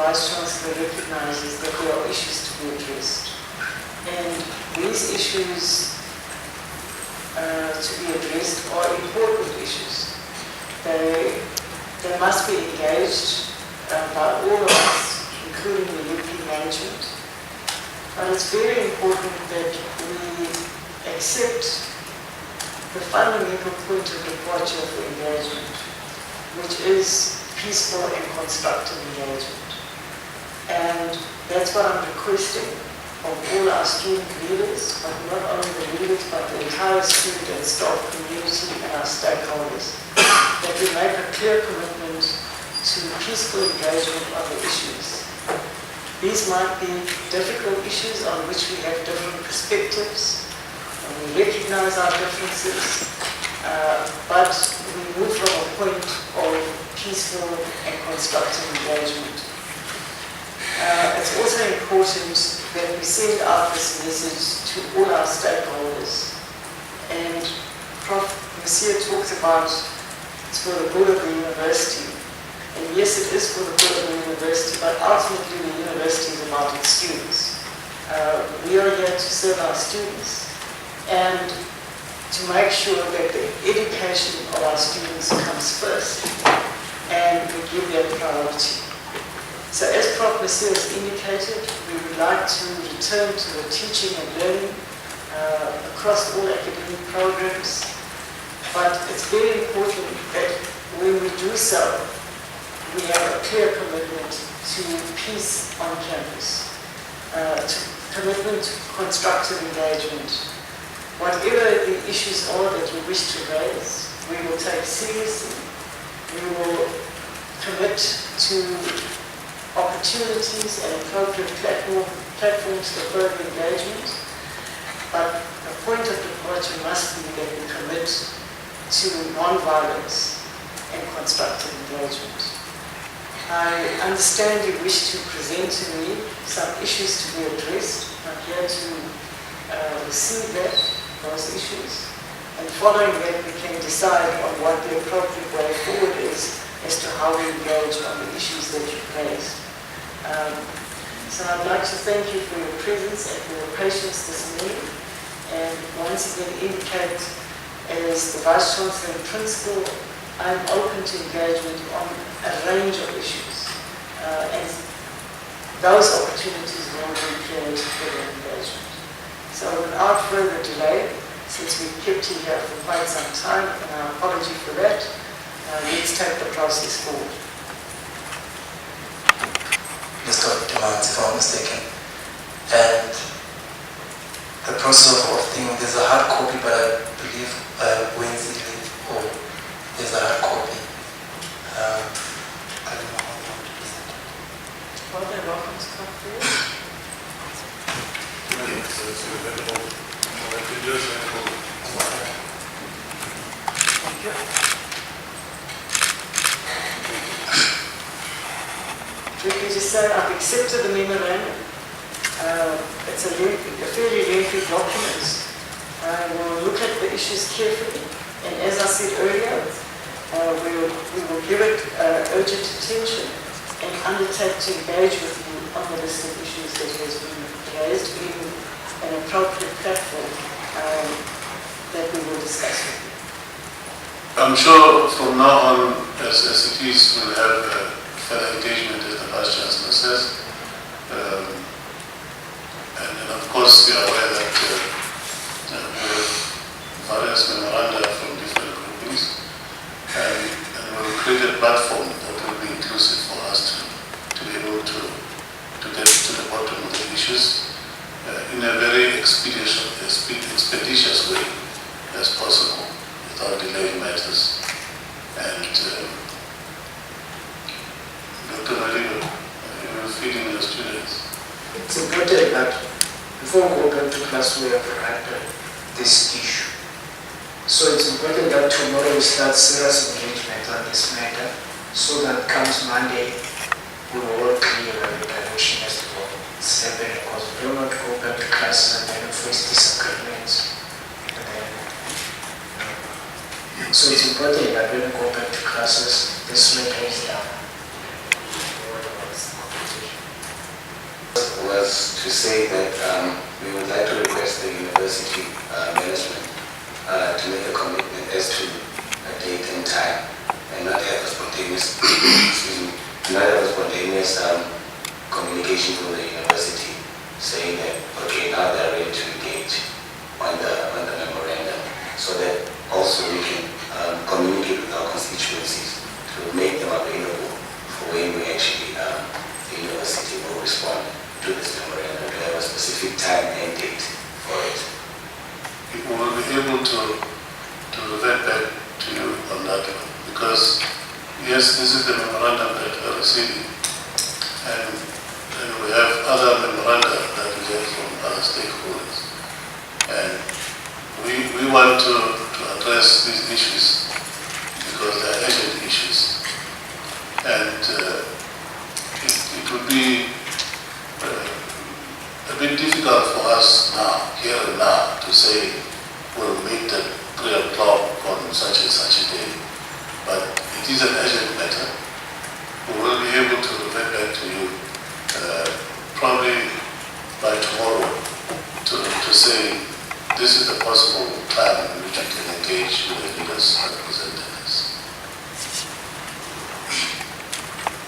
Vice-Chancellor recognizes that there are issues to be addressed. And these issues to be addressed are important issues. They must be engaged by all of us, including the European management. But it's very important that we accept the fundamental point of departure for engagement, which is peaceful and constructive engagement. And that's what I'm requesting of all our student leaders, but not only the leaders, but the entire student and staff community and our stakeholders, that we make a clear commitment to peaceful engagement on the issues. These might be difficult issues on which we have different perspectives, and we recognize our differences, but we move from a point of peaceful and constructive engagement. It's also important that we send out this message to all our stakeholders. And Prof. Monsieur talks about it's for the good of the university. And yes, it is for the good of the university, but ultimately the university is about its students. We are here to serve our students and to make sure that the education of our students comes first and we give that priority. So as Prof. Monsieur has indicated, we would like to return to the teaching and learning across all academic programs, but it's very important that when we do so, we have a clear commitment to peace on campus, to commitment to constructive engagement. Whatever the issues are that we wish to raise, we will take seriously. We will commit to opportunities and appropriate platforms for further engagement. But the point of departure must be that we commit to non-violence and constructive engagement. I understand you wish to present to me some issues to be addressed. I'm here to receive those issues. And following that, we can decide on what the appropriate way forward is as to how we engage on the issues that you've raised. So I'd like to thank you for your presence and for your patience this morning. And once again indicate, as the Vice-Chancellor and Principal, I'm open to engagement on a range of issues. And those opportunities will be created for the engagement. So without further delay, since we've kept you here for quite some time, and our apology for that, let's take the process forward. Mr. Demands, if I'm mistaken. And the process of thing, there's a hard copy, but I believe Wednesday or there's a hard copy. I don't know how you want to present it. Well, they're welcome to come forward. So it's available. What we do is available. Thank you. Let me just say I've accepted the memorandum. It's a fairly lengthy document. We'll look at the issues carefully, and as I said earlier, we will give it urgent attention and undertake to engage with you on the list of issues that has been raised in an appropriate platform that we will discuss with you. I'm sure from now on, as it is, we'll have further engagement, as the Vice-Chancellor says. And of course, we are aware that we have various memoranda from different groupings, and we'll create a platform that will be inclusive for us to be able to get to the bottom of the issues in a very expeditious way as possible, without delaying matters. And Dr. Marigo, you are feeding your students. It's important that before we go back to class, we have had this issue. So it's important that tomorrow we start serious engagement on this matter, so that comes Monday, we will all clear the direction as to what's happening, because we don't want to go back to classes and then face disagreements. So it's important that when we go back to classes, this matter is done. to say that we would like to request the university management to make a commitment as to a date and time, and not have a spontaneous, excuse me, not have a spontaneous communication from the university saying that, okay, now they're ready to engage on the memorandum, so that also we can communicate with our constituencies to make them available for when we actually, the university will respond to this memorandum, to have a specific time and date for it. We will be able to revert back to you on that one, because yes, this is the memorandum that we are receiving, and we have other memoranda that we get from other stakeholders, and we want to address these issues because they are urgent issues, and it would be a bit difficult for us now, here and now, to say we'll meet at 3 o'clock on such and such a day. But it is an urgent matter. We will be able to revert back to you probably by tomorrow to say this is the possible time in which we can engage with the leaders representatives.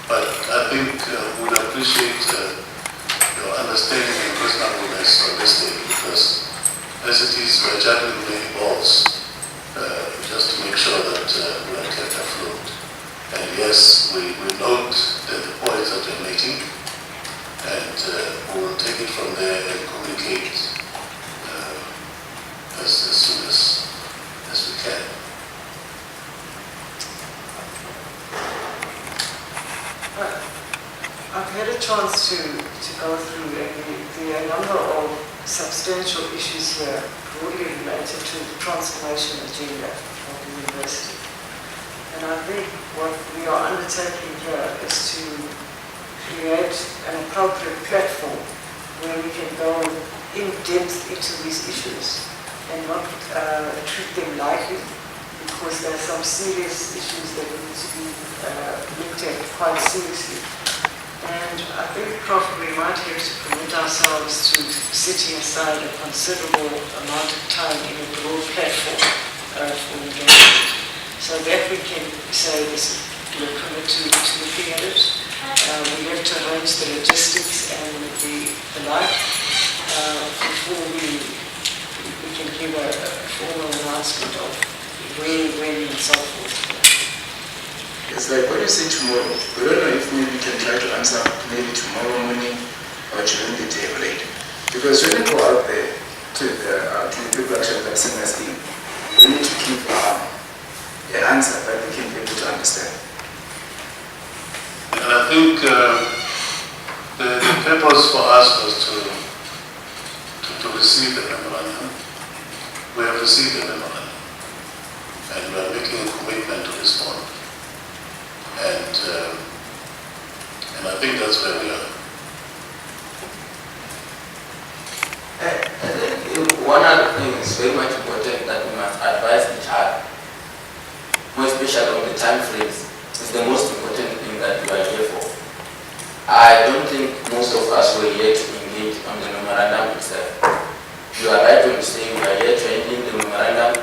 But I think we'd appreciate your understanding and reasonableness on this thing, because as it is, we're juggling many balls just to make sure that we are kept afloat. And yes, we note the points that we're making, and we will take it from there and communicate as soon as we can. I've had a chance to go through, and there are a number of substantial issues here broadly related to the transformation agenda of the university. And I think what we are undertaking here is to create an appropriate platform where we can go in depth into these issues and not treat them lightly, because there are some serious issues that need to be looked at quite seriously. And I think probably we might have to commit ourselves to setting aside a considerable amount of time in a broad platform for engagement, so that we can say this, we're committed to looking at it. We have to arrange the logistics and the like before we can give a formal announcement of where, when, and so forth. It's like what you say tomorrow. We don't know if maybe we can try to answer maybe tomorrow morning or during the day or later. Because when we go out there to the people actually vaccine us in, we need to give an answer that we can be able to understand. And I think the purpose for us was to receive the memorandum. We have received the memorandum, and we are making a commitment to respond. And I think that's where we are. I think one other thing is very much important that we must advise each other, more especially on the time frames. It's the most important thing that we are here for. I don't think most of us were here to engage on the memorandum itself. You are right when you say we are here to engage in the memorandum.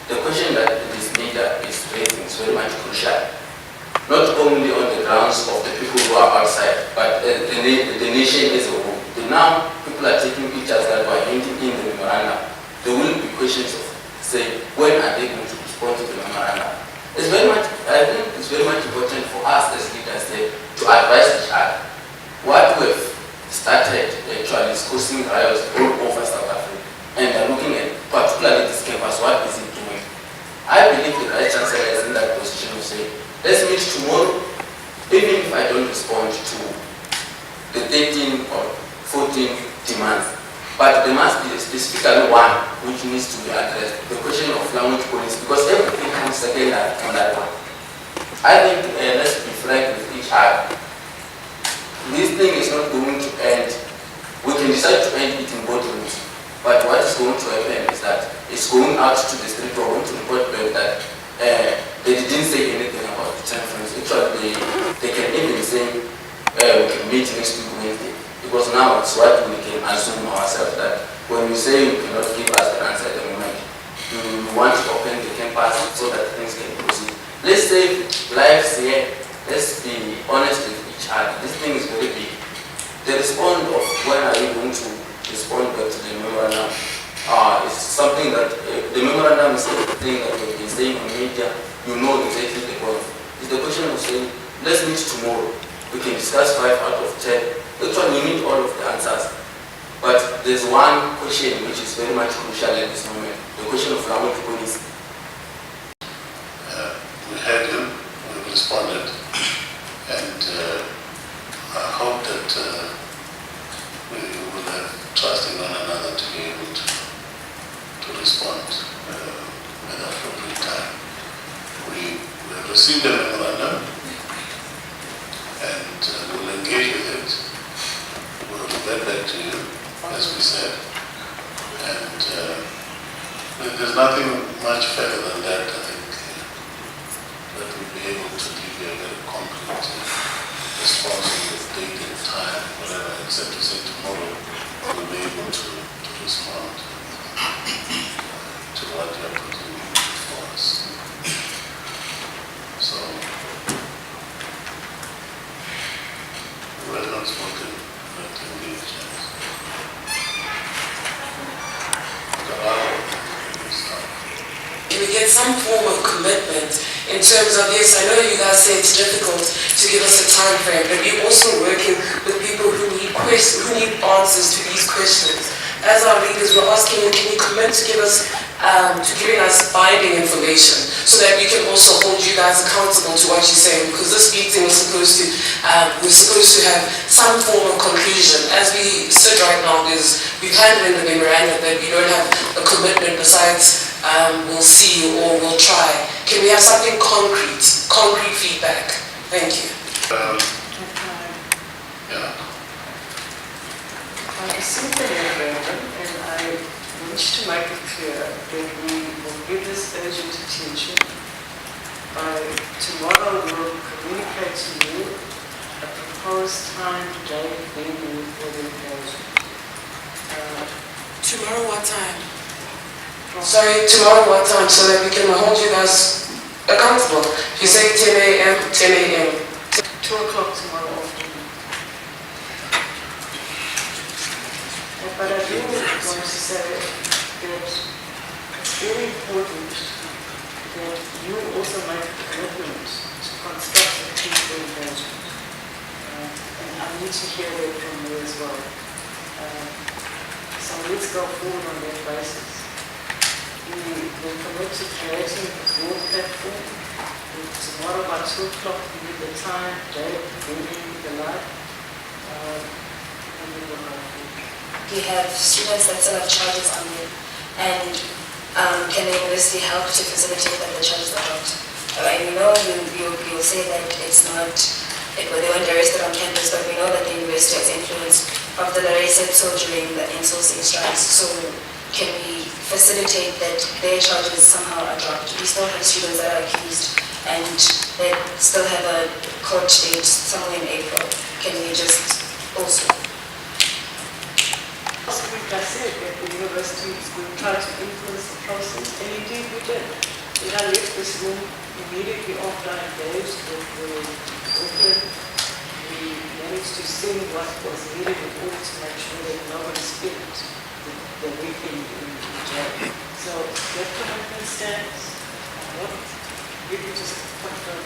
The question that this leader is raising is very much crucial. Not only on the grounds of the people who are outside, but the nation as a whole. Now people are taking pictures that were hinting in the memorandum. There will be questions of, say, when are they going to respond to the memorandum? It's very much, I think it's very much important for us as leaders there to advise each other. What we've started actually discussing riots all over South Africa, and are looking at particularly this campus, what is it doing? I believe the Vice-Chancellor is in that position to say, let's meet tomorrow, even if I don't respond to the 13 or 14 demands. But there must be specifically one which needs to be addressed, the question of language policy, because everything comes second on that one. I think, let's be frank with each other. This thing is not going to end. We can decide to end it in both rooms, but what is going to happen is that it's going out to the street or going to report back that they didn't say anything about the time frames. Actually, they can even say we can meet next week Wednesday. Because now it's what we can assume ourselves that when you say you cannot give us the answer at the moment, you want to open the campus so that things can proceed. Let's say life's here. Let's be honest with each other. This thing is very big. The response of when are you going to respond back to the memorandum is something that the memorandum is everything that we've been saying on media. You know exactly the point. It's the question of saying, let's meet tomorrow. We can discuss 5 out of 10. Actually, we need all of the answers. But there's one question which is very much crucial at this moment. The question of language policy. We heard him, we responded, and I hope that we will have trust in one another to be able to respond at the appropriate time. We have received a memorandum and we'll engage with it. We'll get back to you, as we said. And there's nothing much further than that, I think, that we'll be able to give you a very concrete response with date and time, whatever, except to say tomorrow we'll be able to respond to what you are putting before us. So, well not spoken, but engaged. Can we get some form of commitment in terms of, yes, I know you guys say it's difficult to give us a time frame, but you're also working with people who need answers to these questions. As our leaders, we're asking you, can you commit to give us, to giving us binding information so that we can also hold you guys accountable to what you're saying? Because this meeting was supposed to, we're supposed to have some form of conclusion. As we sit right now, we've handed in the memorandum that we don't have a commitment besides we'll see or we'll try. Can we have something concrete feedback? Thank you. Yeah. I received the memorandum and I wish to make it clear that we will give this urgent attention. By tomorrow we'll communicate to you a proposed time, date, venue for the engagement. Tomorrow what time? Sorry, tomorrow what time, so that we can hold you guys accountable. If you say 10 a.m., 10 a.m. 2 o'clock tomorrow afternoon. But I do want to say that it's very important that you also make a commitment to construct a peaceful engagement. And I need to hear that from you as well. So let's go forward on that basis. We will commit to creating a broad platform. Tomorrow by 2 o'clock, we need the time, date, venue, the like. And we will go forward. We have students that still have charges on them, and can the university help to facilitate that the charges are dropped? I know you'll say that it's not, they weren't arrested on campus, but we know that the university has influence of the Larry said so during the insourcing strikes. So can we facilitate that their charges somehow are dropped? We still have students that are accused and they still have a court date somewhere in April. Can we just also? Last week I said that the university will try to influence the process, and indeed we did. When I left this room immediately after I engaged with Auckland, we managed to send what was needed in order to make sure that nobody spent the weekend in jail. So that commitment stands. What? You can just confirm.